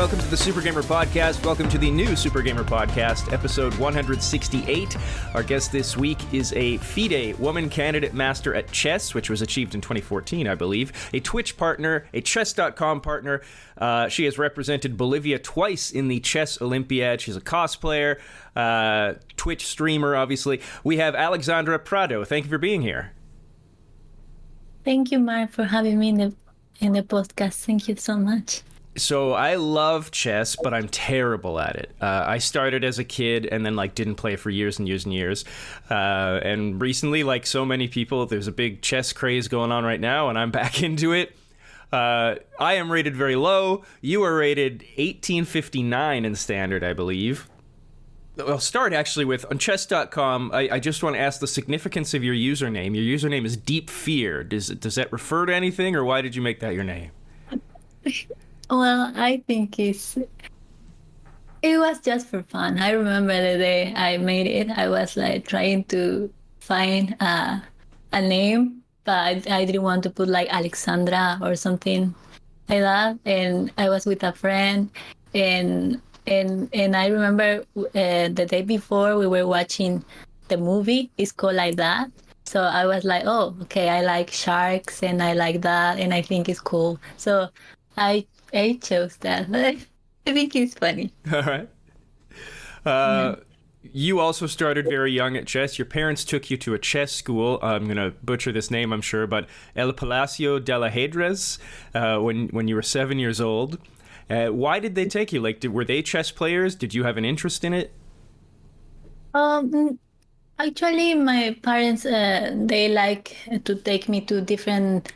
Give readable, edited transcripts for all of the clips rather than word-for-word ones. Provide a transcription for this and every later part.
Welcome to the Super Gamer Podcast. Welcome to the new Super Gamer Podcast, episode 168. Our guest this week is a FIDE Woman Candidate Master at Chess, which was achieved in 2014, I believe, a Twitch partner, a Chess.com partner. She has represented Bolivia twice in the Chess Olympiad. She's a cosplayer, Twitch streamer, obviously. We have Alexandra Prado. Thank you for being here. Thank you, Mark, for having me in the podcast. Thank you so much. So I love chess, but I'm terrible at it. I started as a kid and then didn't play for years and years and years. And recently, like so many people, there's a big chess craze going on right now, and I'm back into it. I am rated very low. You are rated 1859 in standard, I believe. I'll start actually with, on chess.com, I just want to ask the significance of your username. Your username is Deep Fear. Does that refer to anything, or why did you make that your name? Well, I think it was just for fun. I remember the day I made it, I was trying to find a name, but I didn't want to put Alexandra or something like that. And I was with a friend, and I remember the day before we were watching the movie. It's called like that. So I was like, oh, okay, I like sharks and I like that, and I think it's cool. So I chose that. I think it's funny. All right. You also started very young at chess. Your parents took you to a chess school. I'm going to butcher this name, I'm sure, but El Palacio de la Ajedrez when you were 7 years old. Why did they take you? Were they chess players? Did you have an interest in it? Actually, my parents, they like to take me to different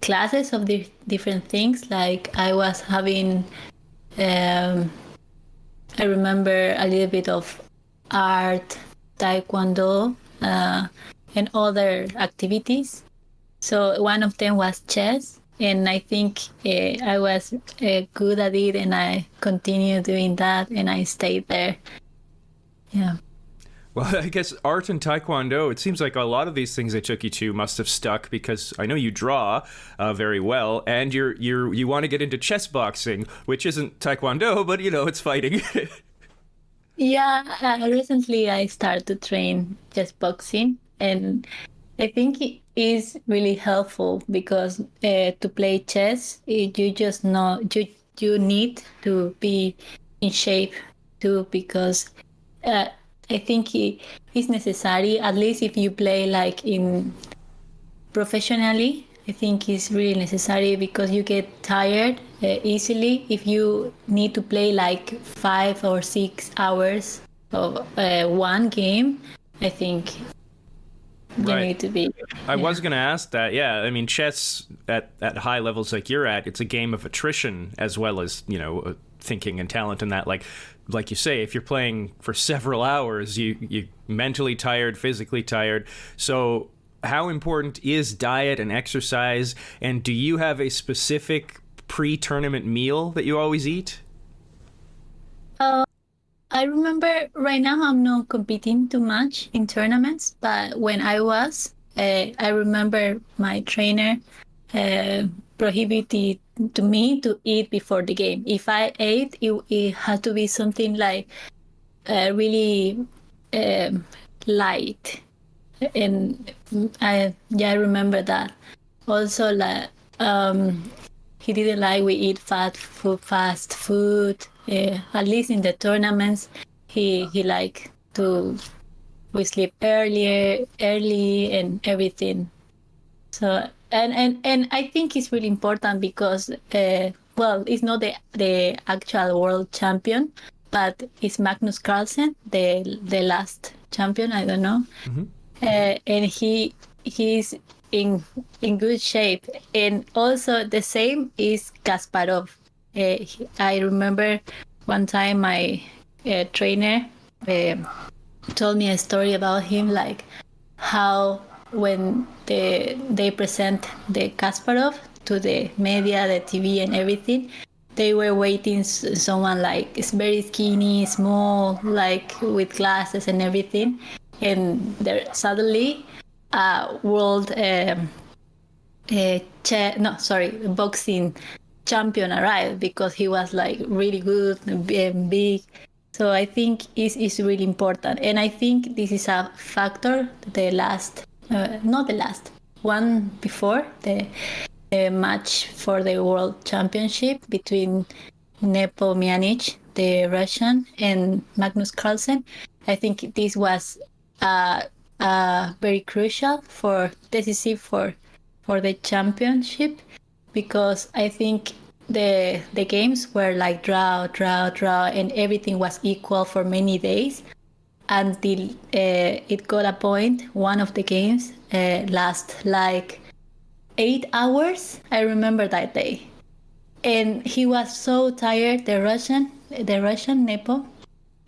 classes of different things. I was having, I remember a little bit of art, taekwondo, and other activities. So one of them was chess, and I think I was good at it, and I continued doing that, and I stayed there. Yeah. Well, I guess art and taekwondo, it seems like a lot of these things they took you to must have stuck, because I know you draw very well, and you want to get into chess boxing, which isn't taekwondo, but it's fighting. Yeah, recently I started to train chess boxing, and I think it is really helpful because to play chess, you just know you need to be in shape too, because I think it's necessary, at least if you play in professionally. I think it's really necessary because you get tired easily if you need to play 5 or 6 hours of one game. I think you need to be. I was going to ask that. Yeah, I mean, chess at high levels like you're at, it's a game of attrition as well as thinking and talent, and that like you say, if you're playing for several hours, you mentally tired, physically tired. So how important is diet and exercise, and do you have a specific pre-tournament meal that you always eat? I remember right now I'm not competing too much in tournaments, but when I was, I remember my trainer prohibited to me to eat before the game. If I ate, it had to be something really light, and I remember that. Also, he didn't like we eat fast food. At least in the tournaments, he liked we sleep early and everything. So. And I think it's really important because, it's not the actual world champion, but it's Magnus Carlsen, the last champion. I don't know, and he's in good shape. And also the same is Kasparov. I remember one time my trainer told me a story about him, how when they present the Kasparov to the media, the TV and everything, they were waiting someone it's very skinny, small, with glasses and everything. And there suddenly world boxing champion arrived because he was like really good and big. So I think it's really important, and I think this is a factor. The last, not the last one before the match for the World Championship between Nepo Mianic, the Russian, and Magnus Carlsen. I think this was very crucial for decisive for the championship, because I think the games were like draw, and everything was equal for many days until it got a point. One of the games last like 8 hours. I remember that day, and he was so tired, the Russian Nepo,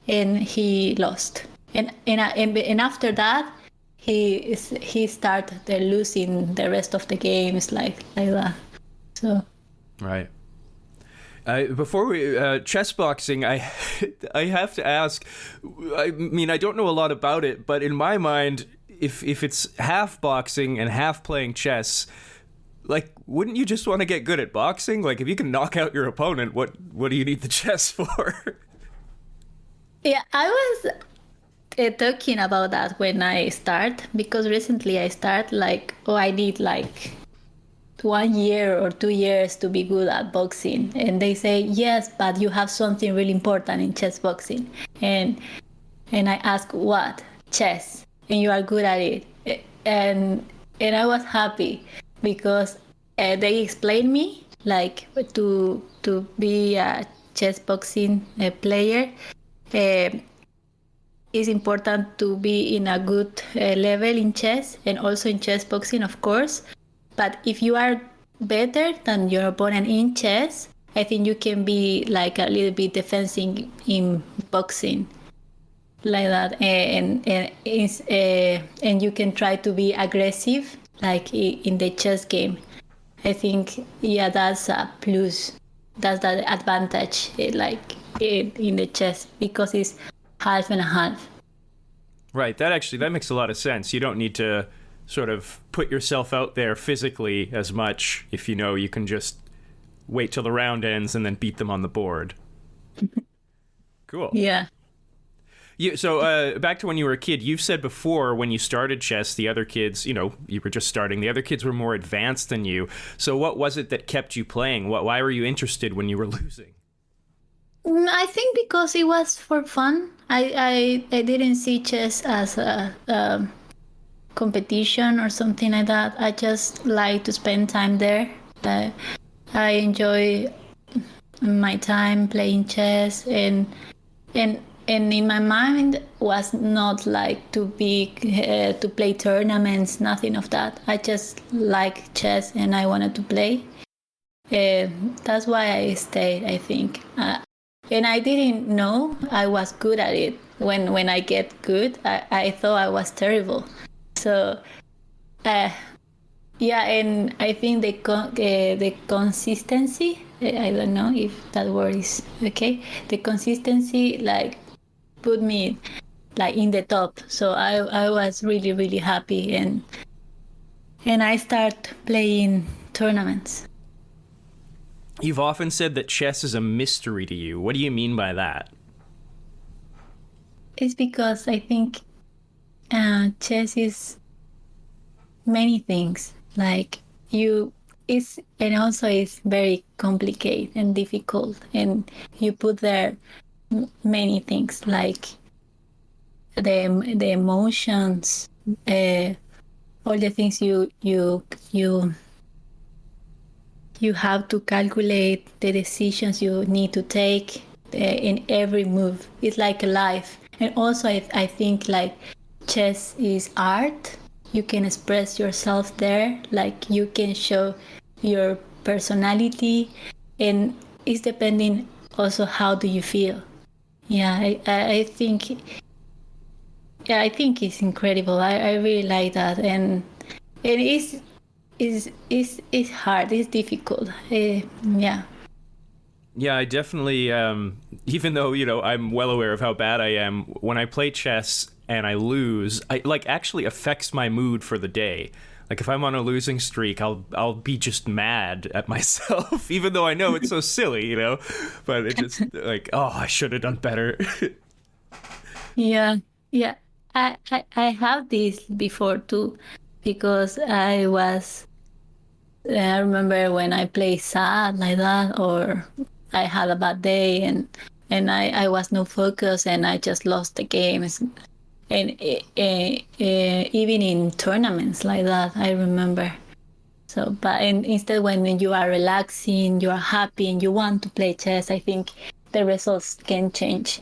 and he lost. And after that, he started losing the rest of the games like that. So Right. Before we chess boxing, I have to ask. I mean, I don't know a lot about it, but in my mind, if it's half boxing and half playing chess, like, wouldn't you just want to get good at boxing? Like, if you can knock out your opponent, what do you need the chess for? yeah, I was talking about that when I start, because recently I start like, oh, I need like 1 year or 2 years to be good at boxing, and they say yes, but you have something really important in chess boxing, and I ask what? Chess, and you are good at it, and I was happy because they explained me like to be a chess boxing player. It's important to be in a good level in chess and also in chess boxing, of course. But if you are better than your opponent in chess, I think you can be like a little bit defensive in boxing, like that, and you can try to be aggressive, like in the chess game. I think, yeah, that's a plus. That's the advantage, like in the chess, because it's half and a half. Right. That makes a lot of sense. You don't need to sort of put yourself out there physically as much if you know you can just wait till the round ends and then beat them on the board. Cool. Yeah. So back to when you were a kid, you've said before when you started chess, the other kids, you were just starting, the other kids were more advanced than you. So what was it that kept you playing? Why were you interested when you were losing? I think because it was for fun. I didn't see chess as a competition or something like that. I just like to spend time there. I enjoy my time playing chess, and in my mind was not like to play tournaments, nothing of that. I just like chess and I wanted to play. That's why I stayed, I think. And I didn't know I was good at it. When I get good, I thought I was terrible. So, yeah, and I think the consistency, I don't know if that word is okay, the consistency like put me like in the top. So I was really, really happy, and I start playing tournaments. You've often said that chess is a mystery to you. What do you mean by that? It's because I think chess is many things. Like and also it's very complicated and difficult, and you put there many things like the emotions, all the things you have to calculate, the decisions you need to take in every move. It's like a life. And also I think like chess is art. You can express yourself there, like you can show your personality, and it's depending also how do you feel. Yeah, I think, yeah, I think it's incredible. I really like that, and it's hard. It's difficult. Yeah. Yeah, I definitely, even though, I'm well aware of how bad I am, when I play chess and I lose, actually affects my mood for the day. Like if I'm on a losing streak, I'll be just mad at myself, even though I know it's so silly, you know. But it just like, oh, I should have done better. Yeah, yeah. I have this before too, because I remember when I play sad like that, or I had a bad day and I was no focus and I just lost the games. And even in tournaments like that, I remember. So, but instead, when you are relaxing, you are happy, and you want to play chess, I think the results can change.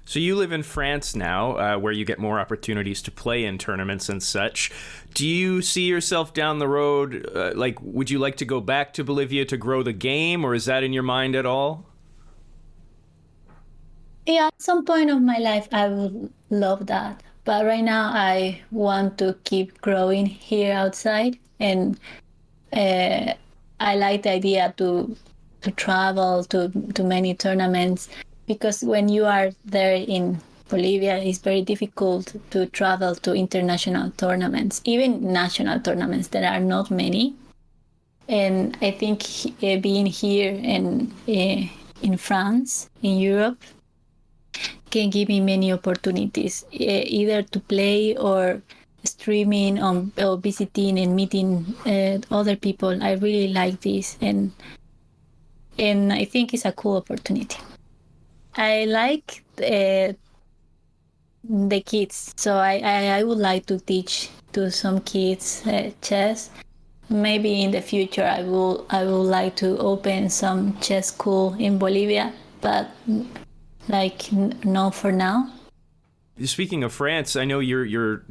So you live in France now, where you get more opportunities to play in tournaments and such. Do you see yourself down the road, like, would you like to go back to Bolivia to grow the game, or is that in your mind at all? Yeah, at some point of my life, I would love that. But right now, I want to keep growing here outside, and uh, I like the idea to travel to many tournaments, because when you are there in Bolivia, it's very difficult to travel to international tournaments, even national tournaments. There are not many, and I think being here in France, in Europe, can give me many opportunities, either to play or streaming on or visiting and meeting other people. I really like this, and I think it's a cool opportunity. I like the kids, so I would like to teach to some kids chess. Maybe in the future I will like to open some chess school in Bolivia, but like no for now. Speaking of France, I know you're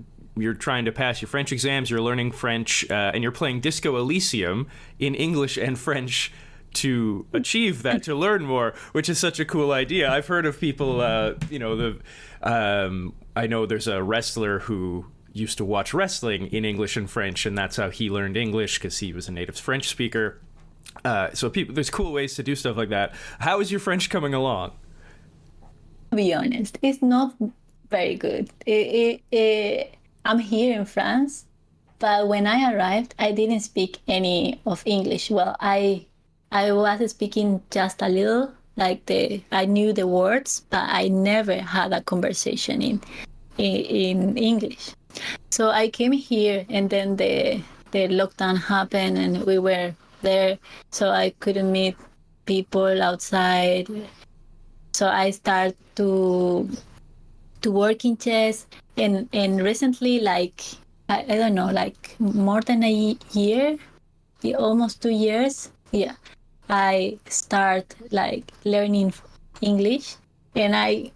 trying to pass your French exams. You're learning French, and you're playing Disco Elysium in English and French to achieve that, to learn more, which is such a cool idea. I've heard of people, I know there's a wrestler who used to watch wrestling in English and French, and that's how he learned English, because he was a native French speaker. So there's cool ways to do stuff like that. How is your French coming along? To be honest, it's not very good. I'm here in France, but when I arrived, I didn't speak any of English. Well, I was speaking just a little, like I knew the words, but I never had a conversation in English. So I came here, and then the lockdown happened, and we were there, so I couldn't meet people outside. So I started to work in chess, and recently, like I don't know, like more than a year, almost 2 years. Yeah, I start like learning English, and I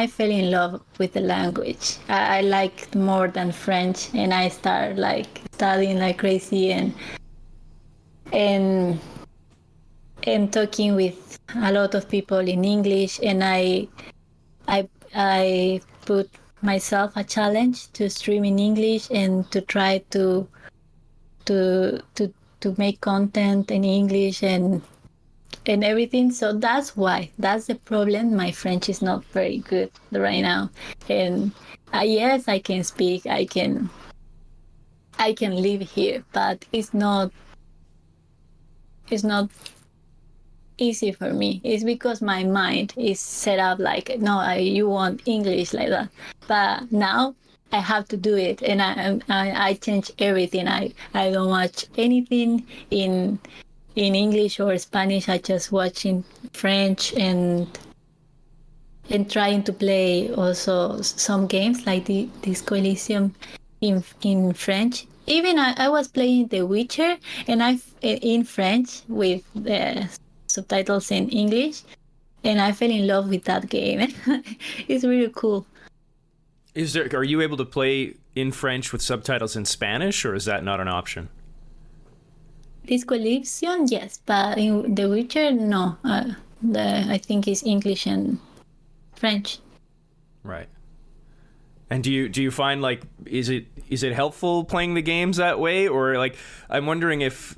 fell in love with the language. I like more than French, and I start like studying like crazy, and and talking with a lot of people in English, and I put myself a challenge to stream in English and to try to to make content in English and everything. So that's the problem. My French is not very good right now, and yes, I can speak, I can live here, but it's not easy for me. It's because my mind is set up like, no, you want English like that. But now I have to do it, and I change everything. I don't watch anything in English or Spanish. I just watch in French, and trying to play also some games like the Disco Elysium in French. Even I was playing The Witcher, and I in French with the subtitles in English, and I fell in love with that game. It's really cool. Are you able to play in French with subtitles in Spanish, or is that not an option? Disco Elysium, yes, but in The Witcher, no. I think it's English and French. Right. And do you find, like, is it helpful playing the games that way, or like I'm wondering if,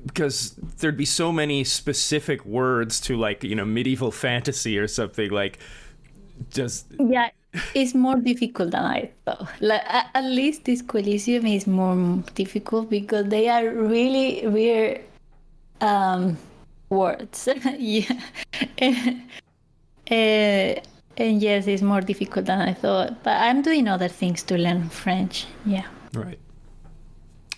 because there'd be so many specific words to, like, medieval fantasy or something, like, just Yeah, It's more difficult than I thought. Like at least this Coliseum is more difficult because they are really weird words. Yeah. Uh, and yes, it's more difficult than I thought. But I'm doing other things to learn French. Yeah. Right.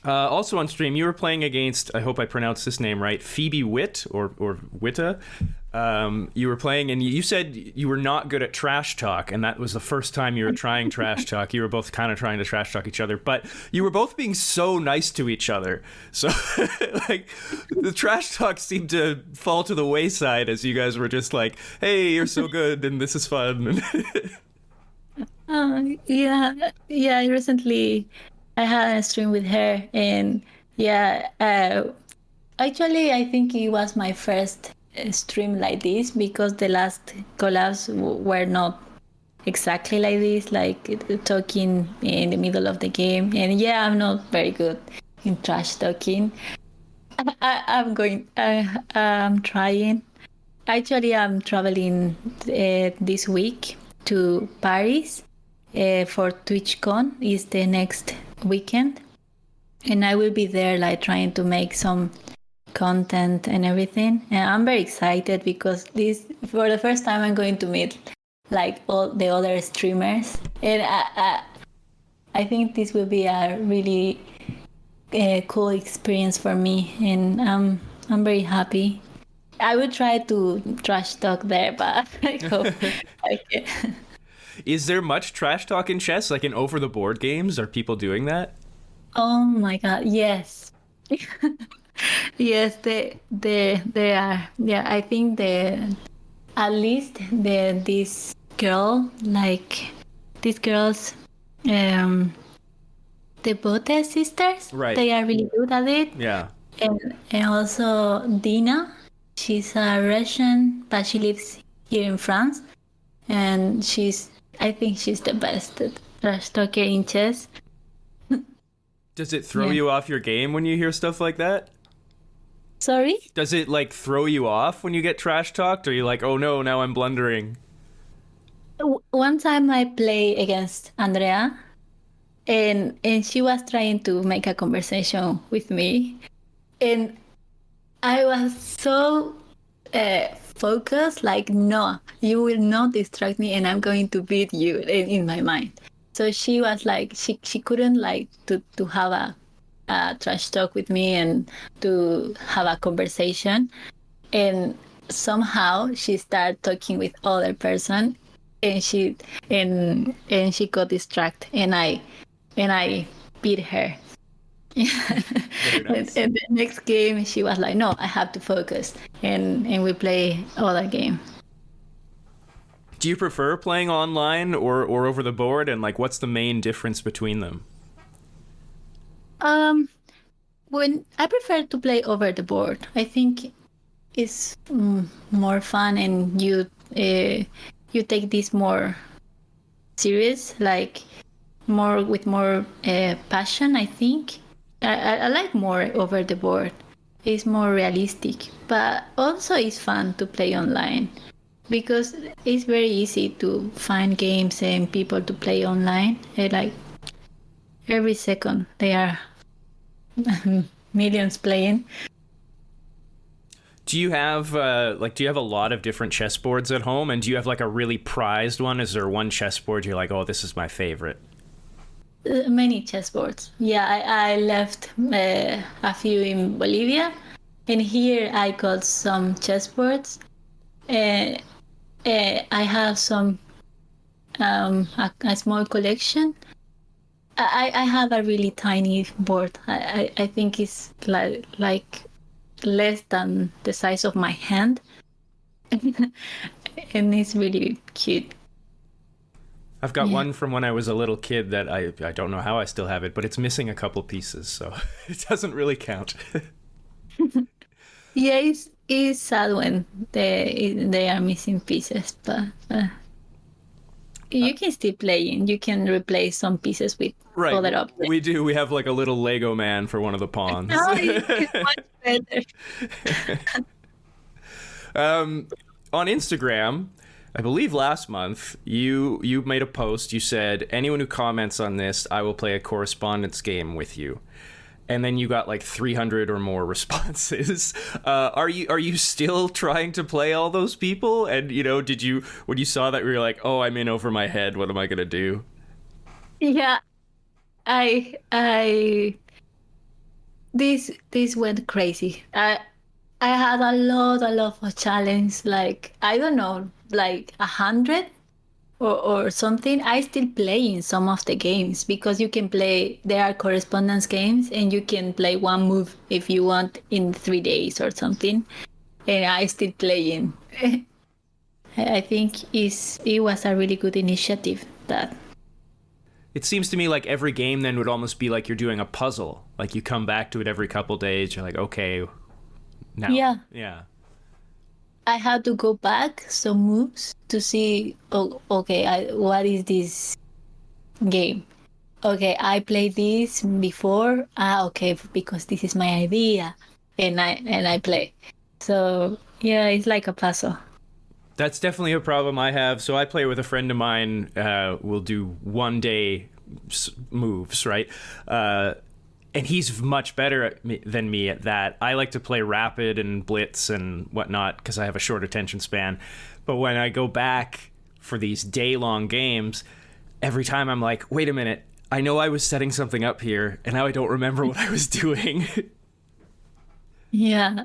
Also on stream, you were playing against, I hope I pronounced this name right, Phoebe Witt or Witta. You were playing, and you said you were not good at trash talk, and that was the first time you were trying trash talk. You were both kind of trying to trash talk each other, but you were both being so nice to each other. So, like, the trash talk seemed to fall to the wayside as you guys were just like, "Hey, you're so good, and this is fun." Yeah. Recently, I had a stream with her, and yeah, actually, I think it was my first stream like this because the last collabs were not exactly like this, like talking in the middle of the game. And yeah, I'm not very good in trash talking. I'm trying. Actually, I'm traveling this week to Paris for TwitchCon. Is the next weekend, and I will be there, like trying to make some content and everything. And I'm very excited because this, for the first time, I'm going to meet like all the other streamers, and I think this will be a really cool experience for me, and I'm very happy. I will try to trash talk there, but I hope I can. Is there much trash talk in chess, like in over the board games? Are people doing that? Oh my god, yes. Yes, they are. Yeah, I think at least this girl, like these girls, um, the Bote sisters, Right. they are really good at it. Yeah. And also Dina, she's a Russian, but she lives here in France, and I think she's the best trash talker in chess. Does it throw Yeah. you off your game when you hear stuff like that? Sorry? Does it like throw you off when you get trash talked? Or are you like, oh no, now I'm blundering? One time I played against Andrea, and she was trying to make a conversation with me, and I was so focused, like, no, you will not distract me, and I'm going to beat you in my mind. So she was like, she couldn't like to have a trash talk with me and to have a conversation, and somehow she started talking with other person, and she got distracted, and I beat her. Very nice. And the next game she was like, no, I have to focus, and we play other game. Do you prefer playing online or over the board? And like, what's the main difference between them? When I prefer to play over the board, I think it's more fun, and you take this more serious, like more with more passion. I think I like more over the board. It's more realistic, but also it's fun to play online because it's very easy to find games and people to play online. Like every second they are millions playing. Do you have do you have a lot of different chessboards at home? And do you have like a really prized one? Is there one chessboard you're like, oh, this is my favorite? Many chessboards. Yeah, I left a few in Bolivia, and here I got some chessboards. I have some a small collection. I have a really tiny board. I think it's like less than the size of my hand, and it's really cute. I've got one from when I was a little kid that I don't know how I still have it, but it's missing a couple pieces, so it doesn't really count. Yeah, it's sad when they are missing pieces, but you can still playing. You can replace some pieces with Right, other objects. we do. We have like a little Lego man for one of the pawns. No, it's much better. On Instagram, I believe last month you made a post. You said, anyone who comments on this, I will play a correspondence game with you. And then you got like 300 or more responses. Are you still trying to play all those people? And did you, when you saw that, you were like, oh, I'm in over my head. What am I gonna do? Yeah, I this went crazy. I had a lot of challenge. Like I don't know, like 100 or something. I still play in some of the games because you can play. There are correspondence games, and you can play one move if you want in 3 days or something. And I still playing. I think it was a really good initiative that. It seems to me like every game then would almost be like you're doing a puzzle. Like you come back to it every couple days. You're like, okay, now. Yeah. I had to go back some moves to see. Oh, okay. What is this game? Okay, I played this before. Okay, because this is my idea, and I play. So yeah, it's like a puzzle. That's definitely a problem I have. So I play with a friend of mine. We'll do 1 day moves, right? And he's much better than me at that. I like to play rapid and blitz and whatnot because I have a short attention span. But when I go back for these day-long games, every time I'm like, wait a minute, I know I was setting something up here, and now I don't remember what I was doing. Yeah.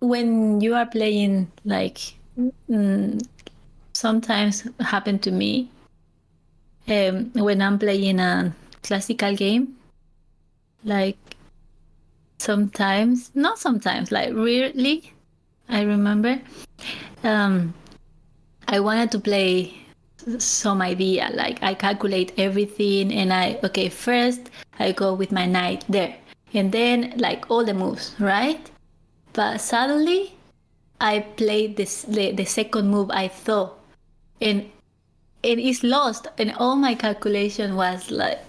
When you are playing, like sometimes happen to me when I'm playing a classical game, like not sometimes, like rarely, I remember I wanted to play some idea, like I calculate everything, and first I go with my knight there, and then like all the moves, right? But suddenly, I played the second move I thought, and it's lost, and all my calculation was like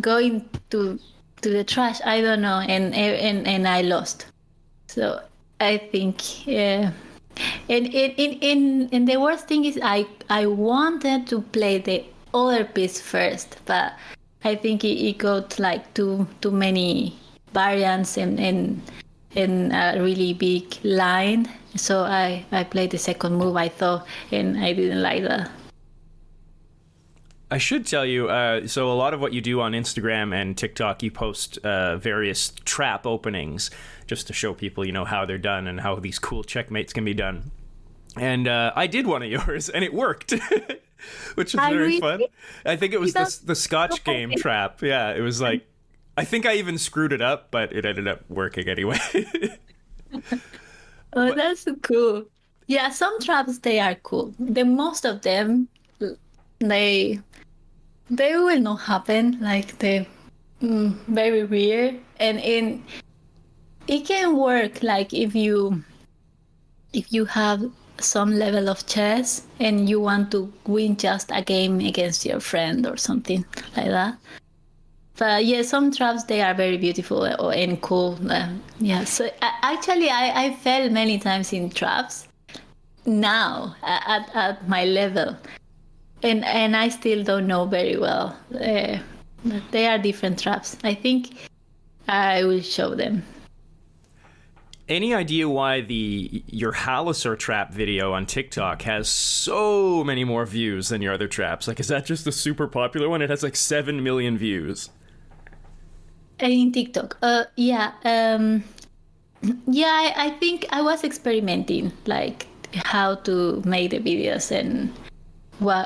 going to the trash. I don't know, and I lost. So I think, yeah. And the worst thing is I wanted to play the other piece first, but I think it got like too many variants and a really big line. So I played the second move, I thought, and I didn't like that. I should tell you, so a lot of what you do on Instagram and TikTok, you post various trap openings just to show people, how they're done and how these cool checkmates can be done. And I did one of yours, and it worked, which was very fun. I think it was the Scotch game trap. Yeah, it was like, I think I even screwed it up, but it ended up working anyway. That's cool. Yeah, some traps, they are cool. The most of them, they will not happen. Like they very rare, and it can work. Like if you have some level of chess and you want to win just a game against your friend or something like that. But yeah, some traps, they are very beautiful and cool. Yeah, so I fell many times in traps now at my level, and I still don't know very well. They are different traps. I think I will show them. Any idea why your Halaser trap video on TikTok has so many more views than your other traps? Like, is that just the super popular one? It has like 7 million views. In TikTok, yeah, I think I was experimenting, like how to make the videos and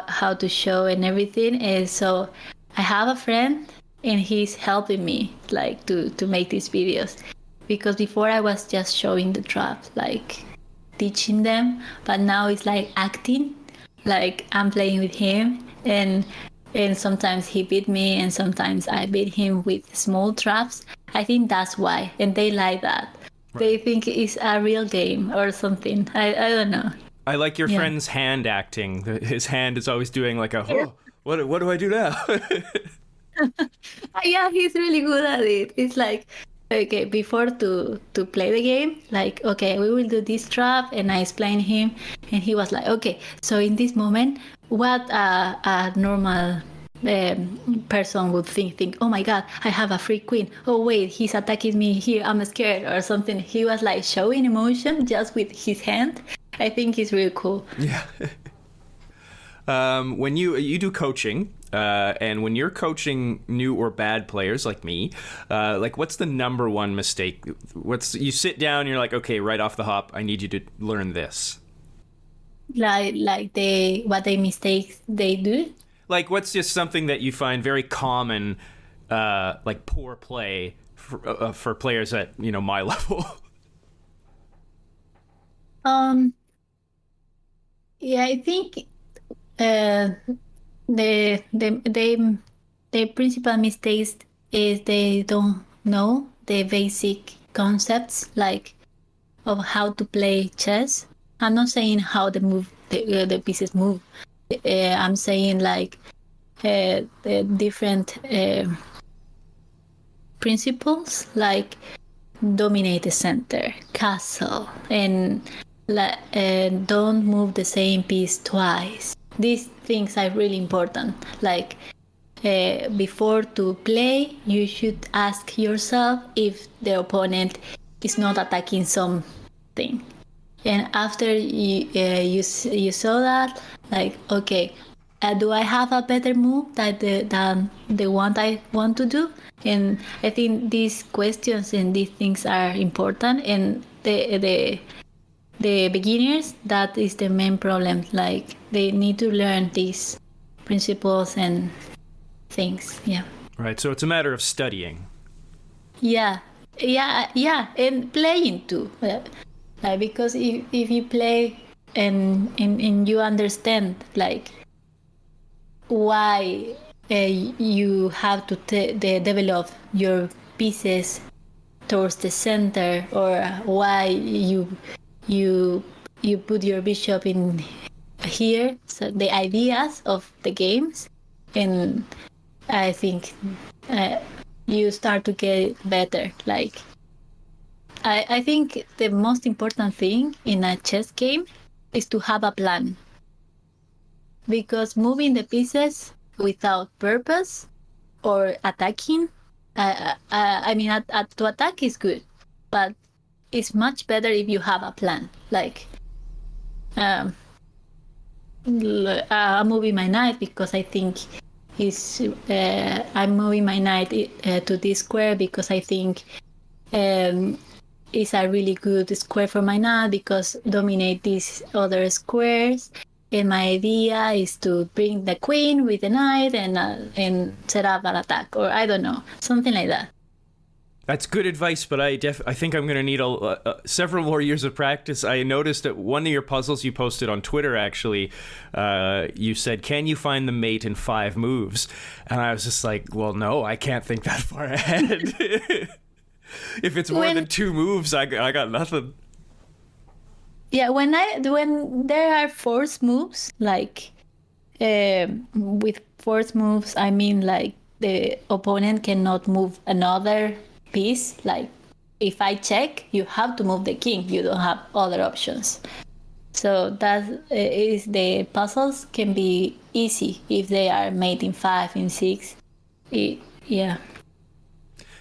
how to show and everything. And so I have a friend, and he's helping me like to make these videos, because before I was just showing the traps, like teaching them, but now it's like acting, like I'm playing with him, and sometimes he beat me, and sometimes I beat him with small traps. I think that's why, and they like that. Right. They think it's a real game or something. I don't know. I like your friend's hand acting. His hand is always doing like what do I do now? Yeah, he's really good at it. It's like okay, before to play the game, like, okay, we will do this trap, and I explained him, and he was like, okay, so in this moment, what a normal person would think, oh my god, I have a free queen, oh wait, he's attacking me here, I'm scared, or something. He was like showing emotion just with his hand. I think it's really cool. Yeah. When you do coaching, and when you're coaching new or bad players like me, like what's the number one mistake? You sit down, and you're like, okay, right off the hop, I need you to learn this. Like what they mistakes they do. Like, what's just something that you find very common, like poor play for players at my level? Yeah, I think the principal mistakes is they don't know the basic concepts, like of how to play chess. I'm not saying how the pieces move. I'm saying like the different principles, like dominate the center, castle, and don't move the same piece twice. These things are really important. Like before to play, you should ask yourself if the opponent is not attacking something. And after you saw that, like, okay, do I have a better move than the one I want to do? And I think these questions and these things are important. And the beginners, that is the main problem. Like, they need to learn these principles and things. Yeah. Right. So it's a matter of studying. Yeah, and playing too. Like, because if you play and you understand like why you have to develop your pieces towards the center, or why you put your bishop in here, so the ideas of the games, and I think you start to get better. Like, I think the most important thing in a chess game is to have a plan, because moving the pieces without purpose or attacking, I mean, to attack is good, but it's much better if you have a plan. Like, I'm moving my knight because I think I'm moving my knight to this square because I think it's a really good square for my knight, because dominate these other squares. And my idea is to bring the queen with the knight and set up an attack, or I don't know, something like that. That's good advice, but I think I'm going to need several more years of practice. I noticed that one of your puzzles you posted on Twitter, actually, you said, can you find the mate in 5 moves? And I was just like, well, no, I can't think that far ahead. If it's more than 2 moves, I got nothing. Yeah, when there are force moves, like with force moves, I mean like the opponent cannot move another piece. Like, if I check, you have to move the king. You don't have other options. So that is, the puzzles can be easy if they are made in 5, in 6. Yeah.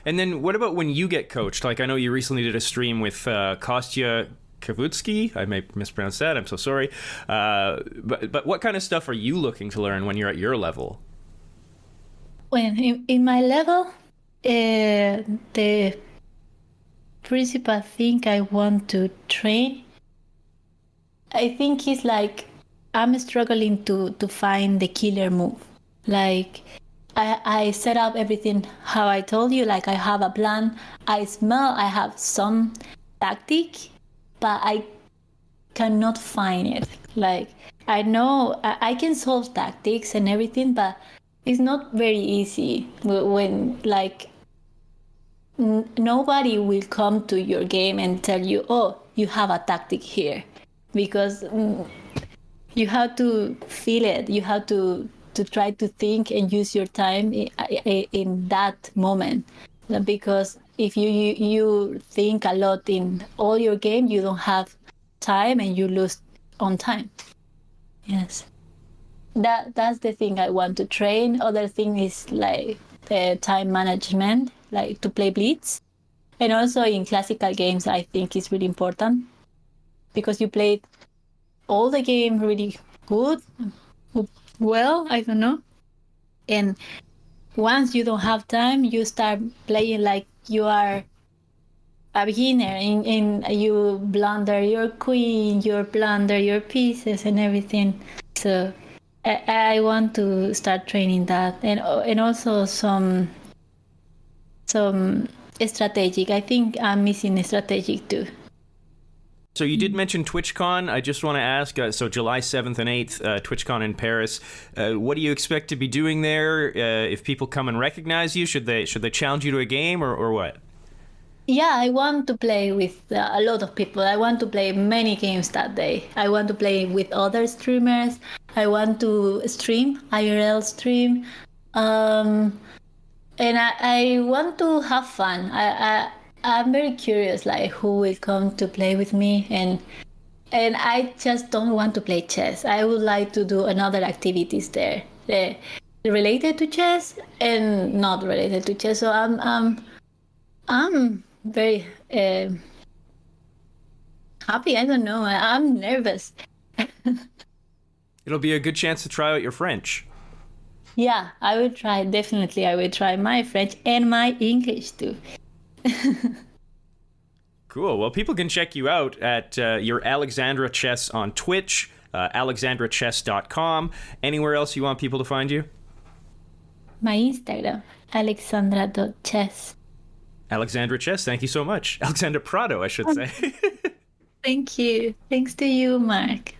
And then what about when you get coached? Like, I know you recently did a stream with Kostya Kavutsky. I may mispronounce that. I'm so sorry. But what kind of stuff are you looking to learn when you're at your level? Well, in my level, the principal thing I want to train, I think, is like, I'm struggling to find the killer move. Like, I set up everything how I told you. Like, I have a plan. I have some tactic, but I cannot find it. Like, I know I can solve tactics and everything, but it's not very easy when like nobody will come to your game and tell you, oh, you have a tactic here, because you have to feel it. You have to try to think and use your time in that moment, because if you think a lot in all your game, you don't have time and you lose on time. Yes, that's the thing I want to train. Other thing is like the time management, like to play blitz, and also in classical games, I think is really important because you play all the game really good, well, I don't know, and once you don't have time, you start playing like you are a beginner in you blunder your queen, you blunder your pieces and everything. So I want to start training that, and also some strategic. I think I'm missing strategic too. So you did mention TwitchCon. I just want to ask, so July 7th and 8th, TwitchCon in Paris. What do you expect to be doing there? If people come and recognize you, should they challenge you to a game or what? Yeah, I want to play with a lot of people. I want to play many games that day. I want to play with other streamers. I want to stream, IRL stream. And I want to have fun. I'm very curious, like who will come to play with me, and I just don't want to play chess. I would like to do another activities there, related to chess and not related to chess. So I'm very happy. I don't know. I'm nervous. It'll be a good chance to try out your French. Yeah, I will try. Definitely, I will try my French and my English too. Cool. Well, people can check you out at your Alexandra Chess on Twitch, alexandrachess.com. Anywhere else you want people to find you? My Instagram, alexandra.chess. Alexandra Chess, thank you so much. Alexandra Prado, I should say. Thank you. Thanks to you, Mark.